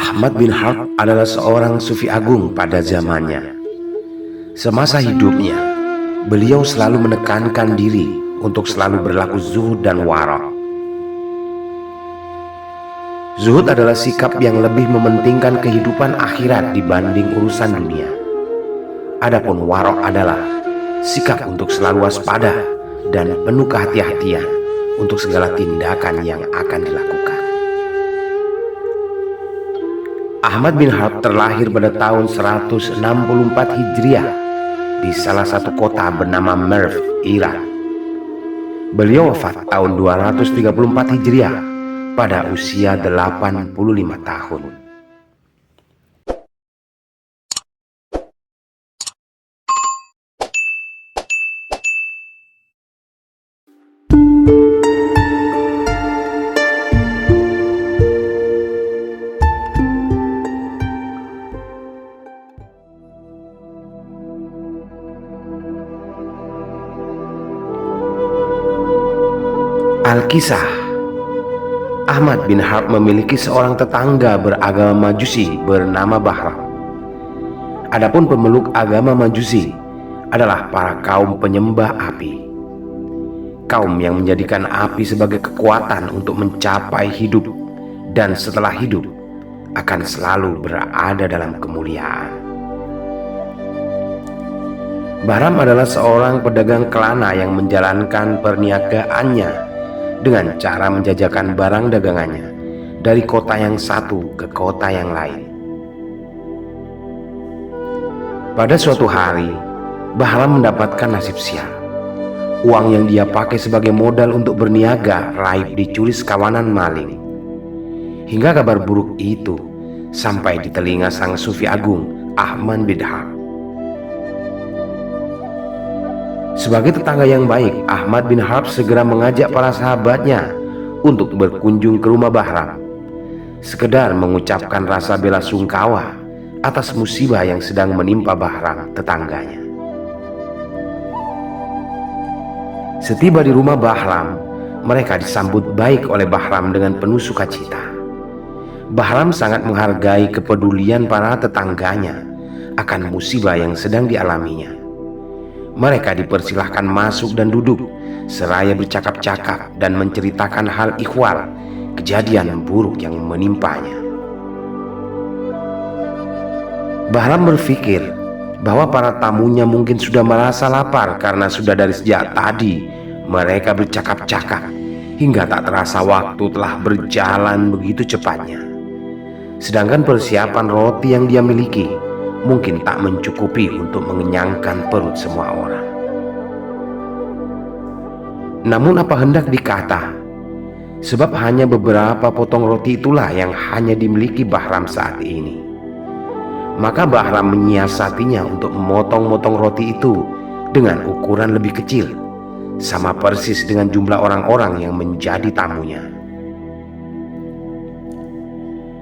Ahmad bin Harb adalah seorang sufi agung pada zamannya. Semasa hidupnya, beliau selalu menekankan diri untuk selalu berlaku zuhud dan wara'. Zuhud adalah sikap yang lebih mementingkan kehidupan akhirat dibanding urusan dunia. Adapun wara' adalah sikap untuk selalu waspada dan penuh kehati-hatian untuk segala tindakan yang akan dilakukan. Ahmad bin Harb terlahir pada tahun 164 Hijriah di salah satu kota bernama Merv, Iran. Beliau wafat tahun 234 Hijriah pada usia 85 tahun. Alkisah. Ahmad bin Harb memiliki seorang tetangga beragama Majusi bernama Bahram. Adapun pemeluk agama Majusi adalah para kaum penyembah api. Kaum yang menjadikan api sebagai kekuatan untuk mencapai hidup dan setelah hidup akan selalu berada dalam kemuliaan. Bahram adalah seorang pedagang kelana yang menjalankan perniagaannya dengan cara menjajakan barang dagangannya dari kota yang satu ke kota yang lain. Pada suatu hari, Bahram mendapatkan nasib sial. Uang yang dia pakai sebagai modal untuk berniaga raib dicuri sekawanan maling. Hingga kabar buruk itu sampai di telinga sang sufi agung Ahmad bin Harb. Sebagai tetangga yang baik, Ahmad bin Harb segera mengajak para sahabatnya untuk berkunjung ke rumah Bahram, sekedar mengucapkan rasa bela sungkawa atas musibah yang sedang menimpa Bahram tetangganya. Setiba di rumah Bahram, mereka disambut baik oleh Bahram dengan penuh sukacita. Bahram sangat menghargai kepedulian para tetangganya akan musibah yang sedang dialaminya. Mereka dipersilahkan masuk dan duduk seraya bercakap-cakap dan menceritakan hal ihwal kejadian buruk yang menimpanya. Bahram berpikir bahwa para tamunya mungkin sudah merasa lapar karena sudah dari sejak tadi mereka bercakap-cakap hingga tak terasa waktu telah berjalan begitu cepatnya. Sedangkan persiapan roti yang dia miliki mungkin tak mencukupi untuk mengenyangkan perut semua orang. Namun apa hendak dikata, sebab hanya beberapa potong roti itulah yang hanya dimiliki Bahram saat ini. Maka Bahram menyiasatinya untuk memotong-motong roti itu dengan ukuran lebih kecil, sama persis dengan jumlah orang-orang yang menjadi tamunya.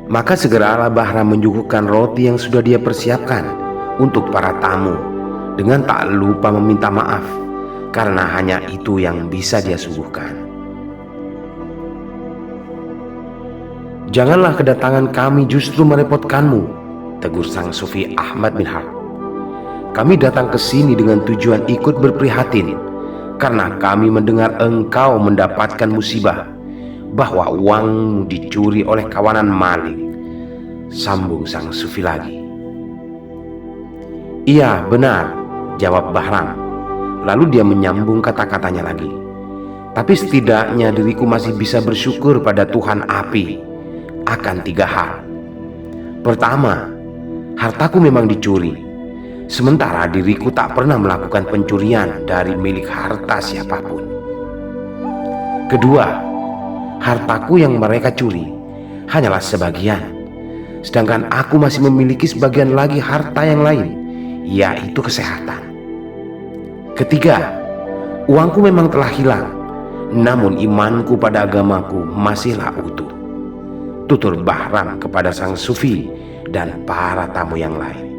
Maka segeralah Bahram menyuguhkan roti yang sudah dia persiapkan untuk para tamu, dengan tak lupa meminta maaf karena hanya itu yang bisa dia suguhkan. "Janganlah kedatangan kami justru merepotkanmu," tegur sang sufi Ahmad bin Harb. "Kami datang ke sini dengan tujuan ikut berprihatin karena kami mendengar engkau mendapatkan musibah, bahwa uangmu dicuri oleh kawanan maling," sambung sang sufi lagi. "Iya, benar," jawab Bahram. Lalu dia menyambung kata-katanya lagi. "Tapi setidaknya diriku masih bisa bersyukur pada Tuhan api akan 3 hal. Pertama, hartaku memang dicuri, sementara diriku tak pernah melakukan pencurian dari milik harta siapapun. Kedua, hartaku yang mereka curi hanyalah sebagian, sedangkan aku masih memiliki sebagian lagi harta yang lain, yaitu kesehatan. Ketiga, uangku memang telah hilang, namun imanku pada agamaku masihlah utuh," tutur Bahram kepada sang sufi dan para tamu yang lain.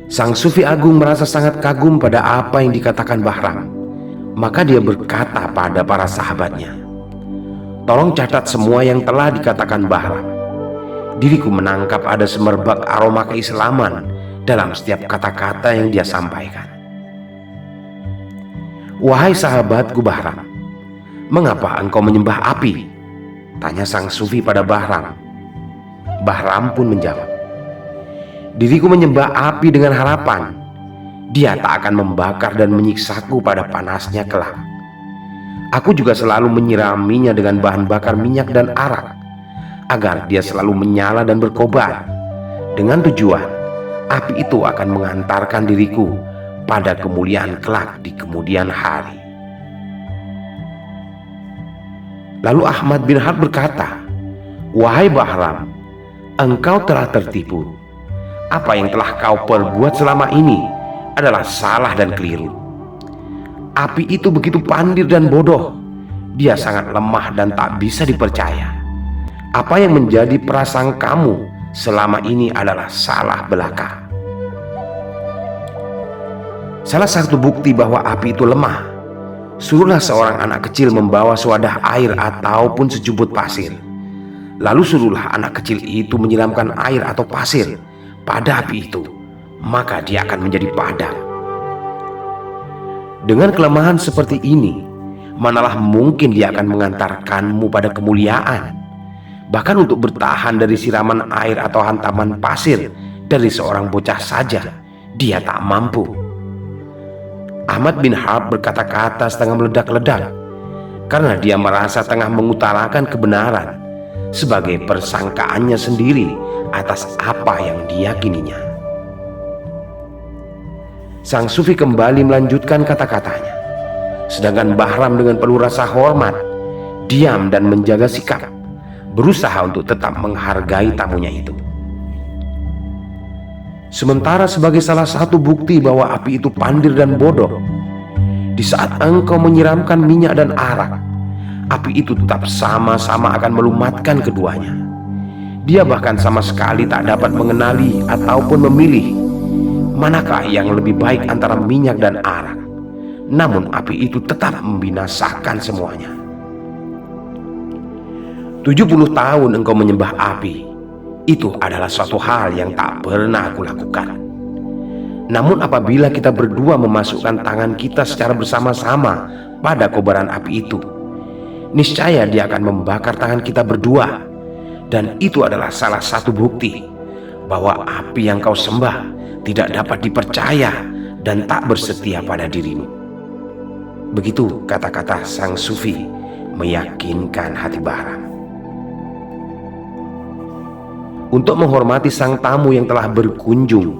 Sang sufi agung merasa sangat kagum pada apa yang dikatakan Bahram. Maka dia berkata pada para sahabatnya, Tolong catat semua yang telah dikatakan Bahram. Diriku menangkap ada semerbak aroma keislaman dalam setiap kata-kata yang dia sampaikan. Wahai sahabatku Bahram, mengapa engkau menyembah api? Tanya sang sufi pada Bahram. Bahram pun menjawab, diriku menyembah api dengan harapan dia tak akan membakar dan menyiksaku pada panasnya kelak. Aku juga selalu menyiraminya dengan bahan bakar minyak dan arak, agar dia selalu menyala dan berkobar, dengan tujuan api itu akan mengantarkan diriku pada kemuliaan kelak di kemudian hari. Lalu Ahmad bin Harb berkata, wahai Bahram, engkau telah tertipu. Apa yang telah kau perbuat selama ini adalah salah dan keliru. Api itu begitu pandir dan bodoh. Dia sangat lemah dan tak bisa dipercaya. Apa yang menjadi prasangkamu selama ini adalah salah belaka. Salah satu bukti bahwa api itu lemah, suruhlah seorang anak kecil membawa sewadah air ataupun sejubut pasir. Lalu suruhlah anak kecil itu menyiramkan air atau pasir pada api itu, maka dia akan menjadi padam. Dengan kelemahan seperti ini, manalah mungkin dia akan mengantarkanmu pada kemuliaan. Bahkan untuk bertahan dari siraman air atau hantaman pasir dari seorang bocah saja, dia tak mampu. Ahmad bin Harb berkata-kata setengah meledak-ledak, karena dia merasa tengah mengutarakan kebenaran sebagai persangkaannya sendiri atas apa yang diyakininya. Sang sufi kembali melanjutkan kata-katanya, sedangkan Bahram dengan penuh rasa hormat diam dan menjaga sikap, berusaha untuk tetap menghargai tamunya itu. Sementara sebagai salah satu bukti bahwa api itu pandir dan bodoh, di saat engkau menyiramkan minyak dan arak, api itu tetap sama-sama akan melumatkan keduanya. Dia bahkan sama sekali tak dapat mengenali ataupun memilih manakah yang lebih baik antara minyak dan arak. Namun api itu tetap membinasakan semuanya. 70 tahun engkau menyembah api, itu adalah suatu hal yang tak pernah aku lakukan. Namun apabila kita berdua memasukkan tangan kita secara bersama-sama pada kobaran api itu, niscaya dia akan membakar tangan kita berdua. Dan itu adalah salah satu bukti bahwa api yang kau sembah tidak dapat dipercaya dan tak bersetia pada dirimu. Begitu kata-kata sang sufi meyakinkan hati Bahram. Untuk menghormati sang tamu yang telah berkunjung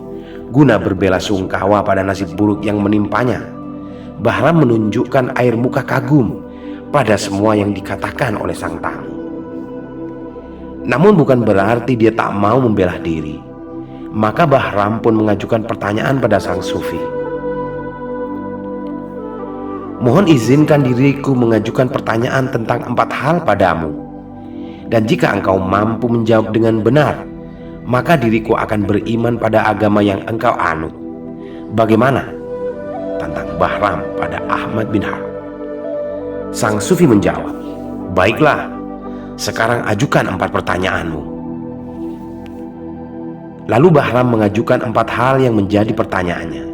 guna berbelasungkawa pada nasib buruk yang menimpanya, Bahram menunjukkan air muka kagum pada semua yang dikatakan oleh sang tamu. Namun bukan berarti dia tak mau membela diri. Maka Bahram pun mengajukan pertanyaan pada sang sufi. Mohon izinkan diriku mengajukan pertanyaan tentang 4 hal padamu. Dan jika engkau mampu menjawab dengan benar, maka diriku akan beriman pada agama yang engkau anut. Bagaimana? Tantang Bahram pada Ahmad bin Harb. Sang sufi menjawab, baiklah, sekarang ajukan 4 pertanyaanmu. Lalu Bahram mengajukan 4 hal yang menjadi pertanyaannya.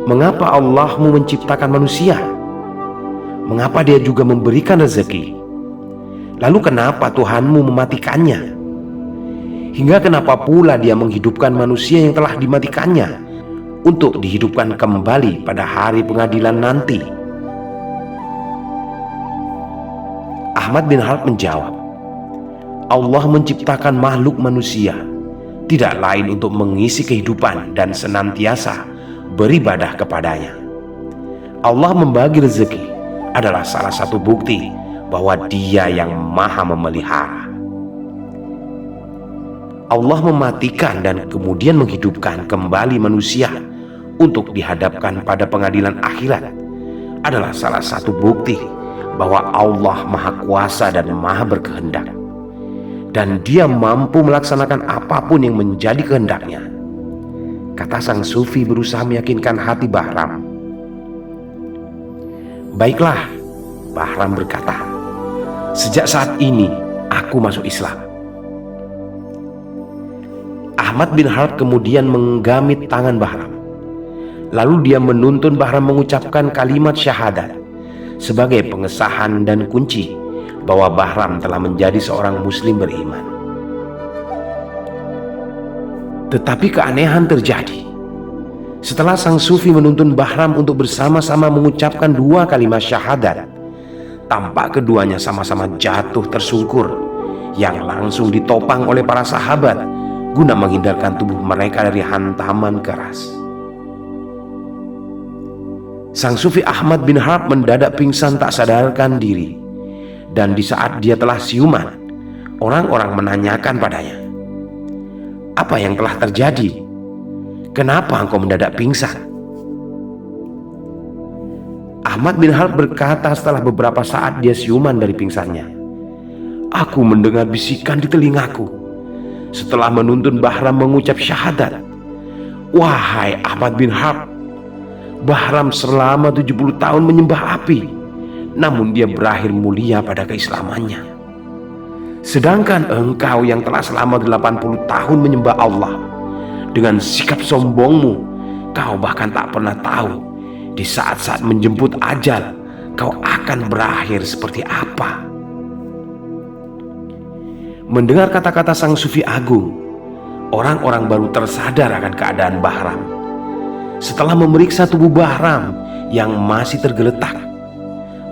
Mengapa Allahmu menciptakan manusia? Mengapa dia juga memberikan rezeki? Lalu kenapa Tuhanmu mematikannya? Hingga kenapa pula dia menghidupkan manusia yang telah dimatikannya untuk dihidupkan kembali pada hari pengadilan nanti? Ahmad bin Harb menjawab, Allah menciptakan makhluk manusia tidak lain untuk mengisi kehidupan dan senantiasa beribadah kepadanya. Allah membagi rezeki adalah salah satu bukti bahwa Dia yang maha memelihara. Allah mematikan dan kemudian menghidupkan kembali manusia untuk dihadapkan pada pengadilan akhirat adalah salah satu bukti bahwa Allah maha kuasa dan maha berkehendak, dan Dia mampu melaksanakan apapun yang menjadi kehendaknya. Kata sang sufi berusaha meyakinkan hati Bahram. Baiklah, Bahram berkata, Sejak saat ini aku masuk Islam." Ahmad bin Harb kemudian menggamit tangan Bahram. Lalu dia menuntun Bahram mengucapkan kalimat syahadat sebagai pengesahan dan kunci bahwa Bahram telah menjadi seorang muslim beriman. Tetapi keanehan terjadi. Setelah sang sufi menuntun Bahram untuk bersama-sama mengucapkan dua kalimat syahadat, tampak keduanya sama-sama jatuh tersungkur yang langsung ditopang oleh para sahabat guna menghindarkan tubuh mereka dari hantaman keras. Sang sufi Ahmad bin Harb mendadak pingsan tak sadarkan diri, dan di saat dia telah siuman, orang-orang menanyakan padanya, "Apa yang telah terjadi? Kenapa engkau mendadak pingsan?" Ahmad bin Harb berkata setelah beberapa saat dia siuman dari pingsannya, "Aku mendengar bisikan di telingaku setelah menuntun Bahram mengucap syahadat. Wahai Ahmad bin Harb, Bahram selama 70 tahun menyembah api, namun dia berakhir mulia pada keislamannya. Sedangkan engkau yang telah selama 80 tahun menyembah Allah, dengan sikap sombongmu, kau bahkan tak pernah tahu di saat-saat menjemput ajal kau akan berakhir seperti apa." Mendengar kata-kata sang sufi agung, orang-orang baru tersadar akan keadaan Bahram. Setelah memeriksa tubuh Bahram yang masih tergeletak,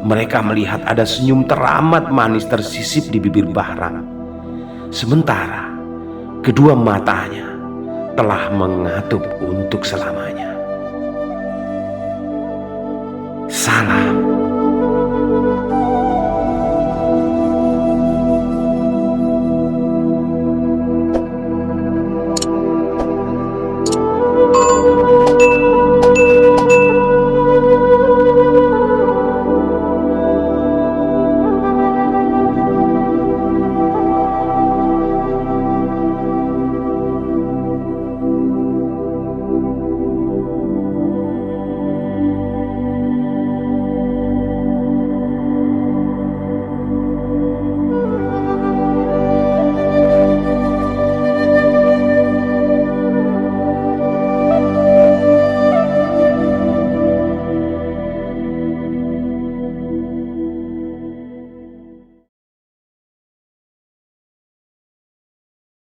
mereka melihat ada senyum teramat manis tersisip di bibir Bahram, sementara kedua matanya telah mengatup untuk selamanya. Salam.